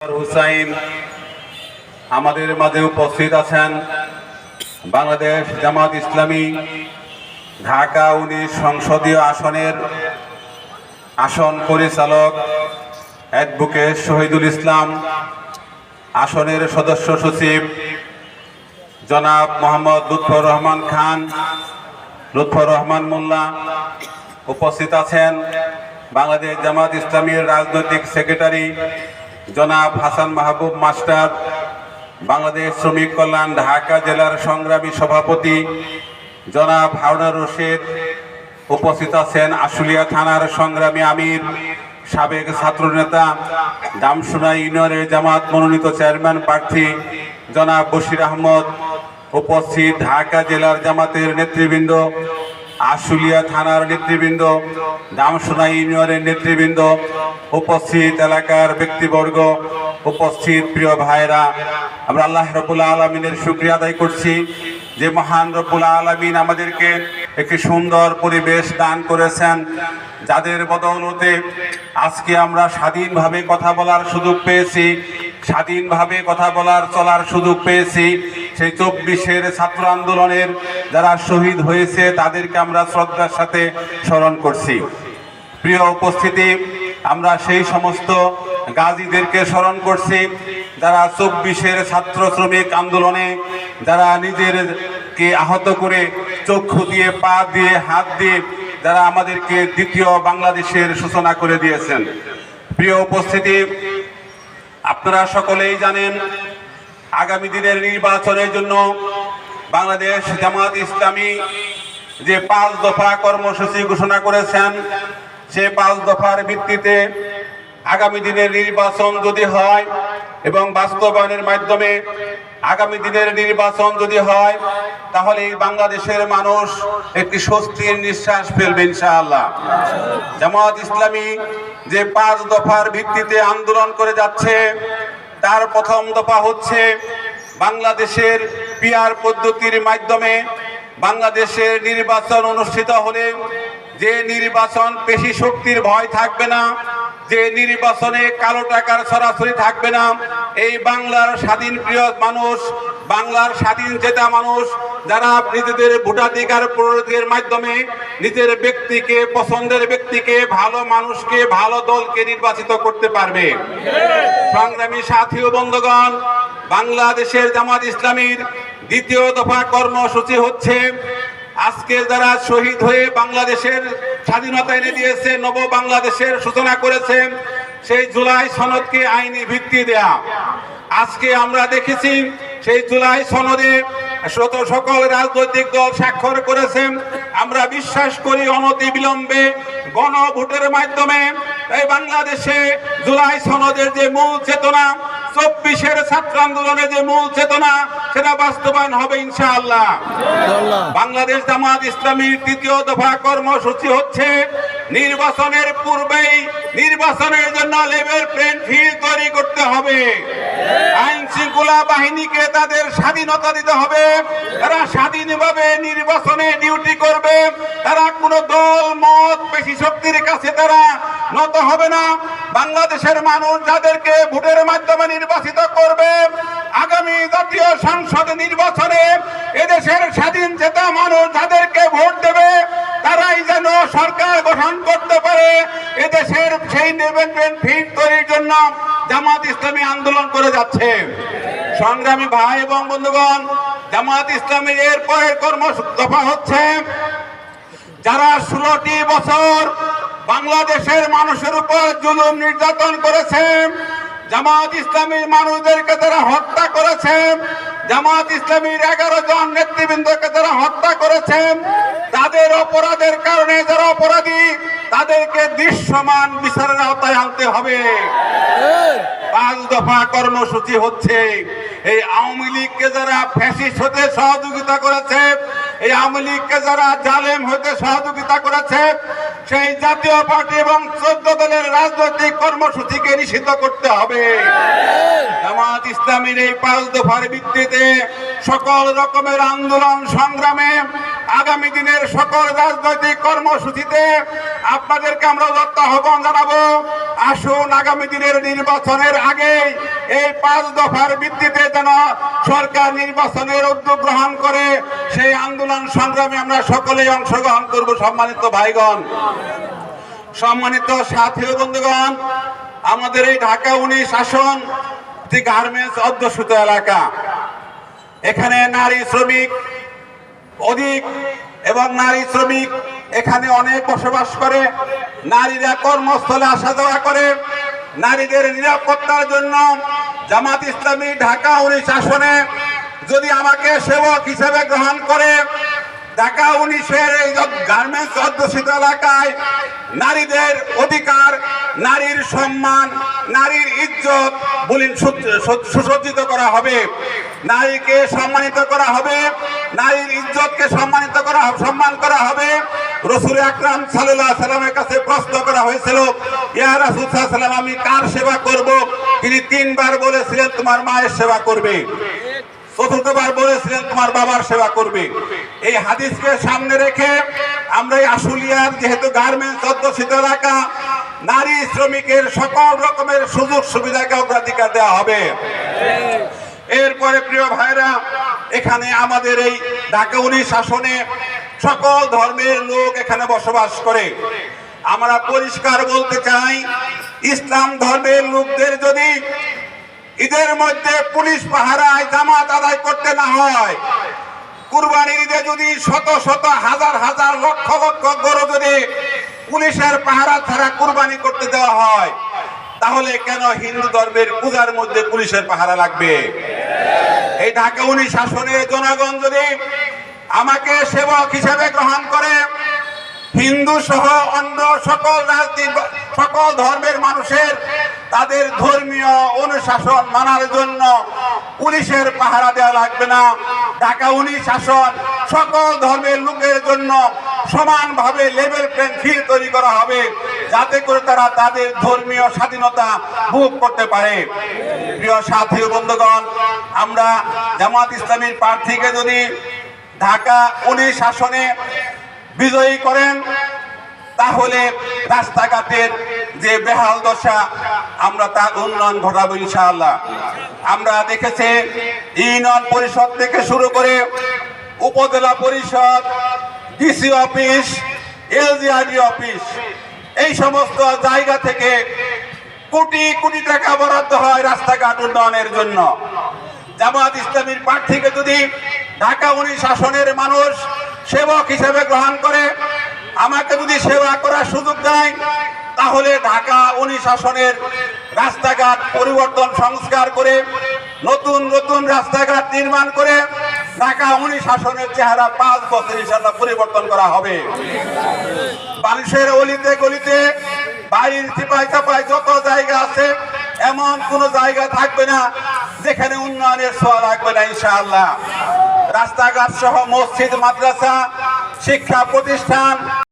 হুসাইন আমাদের মাঝে উপস্থিত আছেন। বাংলাদেশ জামাত ইসলামী ঢাকা 19 সংসদীয় আসনের আসন পরিচালক অ্যাডভোকেট শহীদুল ইসলাম, আসনের সদস্য সচিব জনাব মোহাম্মদ লুৎফর রহমান খান, লুৎফর রহমান মোল্লা। উপস্থিত আছেন বাংলাদেশ জামাত ইসলামীর রাজনৈতিক সেক্রেটারি জনাব হাসান মাহবুব মাস্টার, বাংলাদেশ শ্রমিক কল্যাণ ঢাকা জেলার সংগ্রামী সভাপতি জনাব হারুনুর রশিদ। উপস্থিত আছেন আশুলিয়া থানার সংগ্রামী আমির, সাবেক ছাত্রনেতা, দামসোনা ইউনিয়নের জামাত মনোনীত চেয়ারম্যান প্রার্থী জনাব বশির আহমদ। উপস্থিত ঢাকা জেলার জামাতের নেতৃবৃন্দ, আশুলিয়া থানার নেতৃবৃন্দ, দামসোনা ইউনিয়নের নেতৃবৃন্দ, উপস্থিত এলাকার ব্যক্তিবর্গ, উপস্থিত প্রিয় ভাইরা, আমরা আল্লাহ রাব্বুল আলামিনের শুকরিয়া আদায় করছি যে মহান রব্বুল আলামিন আমাদেরকে একটি সুন্দর পরিবেশ দান করেছেন, যাদের বদৌলতে আজকে আমরা স্বাধীনভাবে কথা বলার সুযোগ পেয়েছি, স্বাধীনভাবে কথা বলার চলার সুযোগ পেয়েছি। সেই 24-এর ছাত্র আন্দোলনের যারা শহীদ হয়েছে তাদেরকে আমরা শ্রদ্ধার সাথে স্মরণ করছি। প্রিয় উপস্থিতি, আমরা সেই সমস্ত গাজীদেরকে স্মরণ করছি যারা 24-এর ছাত্র শ্রমিক আন্দোলনে যারা নিজেরকে আহত করে চক্ষু দিয়ে, পা দিয়ে, হাত দিয়ে যারা আমাদেরকে দ্বিতীয় বাংলাদেশের সূচনা করে দিয়েছেন। প্রিয় উপস্থিতি, আপনারা সকলেই জানেন আগামী দিনের নির্বাচনের জন্য বাংলাদেশ জামাত ইসলামী যে 5 দফা কর্মসূচি ঘোষণা করেছেন, সেই 5 দফার ভিত্তিতে আগামী দিনের নির্বাচন যদি হয় এবং বাস্তবায়নের মাধ্যমে আগামী দিনের নির্বাচন যদি হয়, তাহলে এই বাংলাদেশের মানুষ একটি স্বস্তির নিঃশ্বাস ফেলবে ইনশাআল্লাহ। জামাত ইসলামী যে 5 দফার ভিত্তিতে আন্দোলন করে যাচ্ছে, তার প্রথম দফা হচ্ছে বাংলাদেশের পিআর পদ্ধতির মাধ্যমে বাংলাদেশের নির্বাচন অনুষ্ঠিত হলে যে নির্বাচন পেশি শক্তির ভয় থাকবে না, যে নির্বাচনে কালো টাকার ছড়াছড়ি থাকবে না, এই বাংলার স্বাধীন প্রিয় মানুষ, বাংলার স্বাধীন চেতা মানুষ যারা নিজেদের ভোটাধিকার প্রয়োগের মাধ্যমে নিজের ব্যক্তিকে, পছন্দের ব্যক্তিকে, ভালো মানুষকে, ভালো দলকে নির্বাচিত করতে পারবে। সংগ্রামী সাথী ও বন্ধুগণ, বাংলাদেশের জামাত ইসলামীর দ্বিতীয় দফা কর্মসূচি হচ্ছে আজকে যারা শহীদ হয়ে বাংলাদেশের স্বাধীনতা এনে দিয়েছে, নব বাংলাদেশের সূচনা করেছে, সেই জুলাই সনদকে আইনি ভিত্তি দেয়া। আজকে আমরা দেখেছি সেই জুলাই সনদে সকল রাজনৈতিক দল স্বাক্ষর করেছেন। আমরা বিশ্বাস করি অনতি বিলম্বে গণভোটের মাধ্যমে এই বাংলাদেশে জুলাই সনদের যে মূল চেতনা, 24-এর ছাত্র আন্দোলনের যে মূল চেতনা, সেটা বাস্তবায়ন হবে ইনশাআল্লাহ। বাংলাদেশ জামাত ইসলামীর তৃতীয় দফা কর্মসূচি হচ্ছে নির্বাচনের পূর্বেই নির্বাচনের জন্য লেভেল প্লেইং ফিল্ড তৈরি করতে হবে। আইন শৃঙ্খলা বাহিনীকে তাদের স্বাধীনতা দিতে হবে, তারা স্বাধীনভাবে নির্বাচনে ডিউটি করবে, তারা কোনো দল মত পেশি শক্তির কাছে তারা নত হবে না। বাংলাদেশের মানুষ যাদেরকে ভোটের মাধ্যমে নির্বাচিত করবে, আগামী জাতীয় সংসদ নির্বাচনে এদেশের স্বাধীন চেতা মানুষ যাদেরকে ভোট দেবে, তারাই যেন সরকার গঠন করতে পারে। এদেশের সেই ডেভেলপমেন্ট ফিল্ড তৈরির জন্য জামাত ইসলামী আন্দোলন করে যাচ্ছে। সংগ্রামী ভাই এবং বন্ধুগণ, জামাত ইসলামীর এর পরের কর্মদফা হচ্ছে যারা 16টি বছর বাংলাদেশের মানুষের উপর জুলুম নির্যাতন করেছে, জামাত ইসলামীর মানুষদেরকে তারা হত্যা করেছেন, জামাত ইসলামীর 11 জন নেতৃবৃন্দকে তারা হত্যা করেছেন, তাদের অপরাধের কারণে যারা অপরাধী তাদেরকে দৃশ্যমান বিচারের আওতায় আনতে হবে। 5 দফা কর্মসূচি হচ্ছে এই আওয়ামী লীগকে যারা ফ্যাসিস্ট হতে সহযোগিতা করেছে, এই আওয়ামী লীগকে যারা জালেম হতে সহযোগিতা করেছে, সেই জাতীয় পার্টি এবং 14 দলের রাজনৈতিক কর্মসূচিকে নিষিদ্ধ করতে হবে। জামাত ইসলামীর এই 5 দফার ভিত্তিতে সকল রকমের আন্দোলন সংগ্রামে আগামী দিনের সকল রাজনৈতিক কর্মসূচিতে আপনাদেরকে আমরা আহ্বান জানাবো, আসুন আগামী দিনের নির্বাচনের আগে এই 5 দফার ভিত্তিতে যেন সরকার নির্বাচনের উদ্যোগ গ্রহণ করে। সেই আন্দোলন সংগ্রামে আমরা সকলেই অংশগ্রহণ করব। সম্মানিত ভাইগণ, সম্মানিত সাথী ও বন্ধুগণ, আমাদের এই ঢাকা 19 আসন যে গার্মেন্টস অধ্যুষিত এলাকা, এখানে নারী শ্রমিক অধিক এবং নারী শ্রমিক এখানে অনেক বসবাস করে। নারীরা কর্মস্থলে আসা যাওয়া করে। নারীদের নিরাপত্তার জন্য জামাত ইসলামী ঢাকা 19 আসনে যদি আমাকে সেবক হিসেবে গ্রহণ করে, ঢাকা 19-এর এই গার্মেন্টস অধ্যুষিত এলাকায় নারীদের অধিকার, নারীর সম্মান, নারীর ইজ্জত সুসজ্জিত করা হবে। নারীকে সম্মানিত করা হবে, নারীর ইজ্জতকে সম্মান করা হবে। রাসূল আকরাম সাল্লাল্লাহু আলাইহি সাল্লামের কাছে প্রশ্ন করা হয়েছিল, ইয়া রাসূল সাল্লাল্লাহু আলাইহি সাল্লাম, আমি কার সেবা করব? তিনি 3 বার বলেছিলেন তোমার মায়ের সেবা করবে, 4বার বলেছিলেন তোমার বাবার সেবা করবে। এই হাদিসকে সামনে রেখে আমরা এই আশুলিয়ার যেহেতু গার্মেন্টস অধ্যুষিত এলাকা, নারী শ্রমিকের সকল রকমের সুযোগ সুবিধাকে অগ্রাধিকার দেওয়া হবে। এরপরে প্রিয় ভাইরা, এখানে আমাদের এই ঢাকা 19 আসনে সকল ধর্মের লোক এখানে বসবাস করে। আমরা পরিষ্কার বলতে চাই, ইসলাম ধর্মের লোকদের যদি ঈদের মধ্যে পুলিশ পাহারায় জামাত আদায় করতে না হয়, কুরবানির ঈদে যদি শত শত হাজার হাজার লক্ষ লক্ষ গরু যদি পুলিশের পাহারা ছাড়া কুরবানি করতে দেওয়া হয়, তাহলে কেন হিন্দু ধর্মের পূজার মধ্যে পুলিশের পাহারা লাগবে? এই ঢাকা 19 আসনের জনগণ যদি আমাকে সেবক হিসেবে গ্রহণ করে, হিন্দু সহ অন্য সকল ধর্মের মানুষের তাদের ধর্মীয় অনুশাসন মানার জন্য পুলিশের পাহারা দেওয়া লাগবে না। ঢাকা 19 আসন সকল ধর্মের লোকের জন্য সমানভাবে লেভেল প্লেইং ফিল্ড তৈরি করা হবে, যাতে করে তারা তাদের ধর্মীয় স্বাধীনতা ভোগ করতে পারে। প্রিয় সাথী ও বন্ধুগণ, আমরা জামাত ইসলামীর প্রার্থীকে যদি ঢাকা 19 আসনে বিজয়ী করেন, তাহলে রাস্তাঘাটের যে বেহাল দশা আমরা তার উন্নয়ন ঘটাবো ইনশাআল্লাহ। আমরা দেখেছি ইউনিয়ন পরিষদ থেকে শুরু করে উপজেলা পরিষদ, ডিসি অফিস, এলজিআরডি অফিস, এই সমস্ত জায়গা থেকে কোটি কোটি টাকা বরাদ্দ হয় রাস্তাঘাট উন্নয়নের জন্য। জামাত ইসলামীর প্রার্থীকে যদি ঢাকা 19 আসনের মানুষ সেবক হিসেবে গ্রহণ করে, আমাকে যদি সেবা করার সুযোগ দেয়, তাহলে ঢাকা 19 আসনের রাস্তাঘাট পরিবর্তন সংস্কার করে নতুন নতুন রাস্তাঘাট নির্মাণ করে ঢাকা 19 আসনের চেহারা 5 বছর ইনশাআল্লাহ পরিবর্তন করা হবে। মানুষের অলিতে গলিতে, বাড়ির চিপায় চাপায় যত জায়গা আছে, এমন কোন জায়গা থাকবে না যেখানে উন্নয়নের ছোঁয়া লাগবে না ইনশাআল্লাহ। রাস্তাঘাট সহ মসজিদ, মাদ্রাসা, শিক্ষা প্রতিষ্ঠান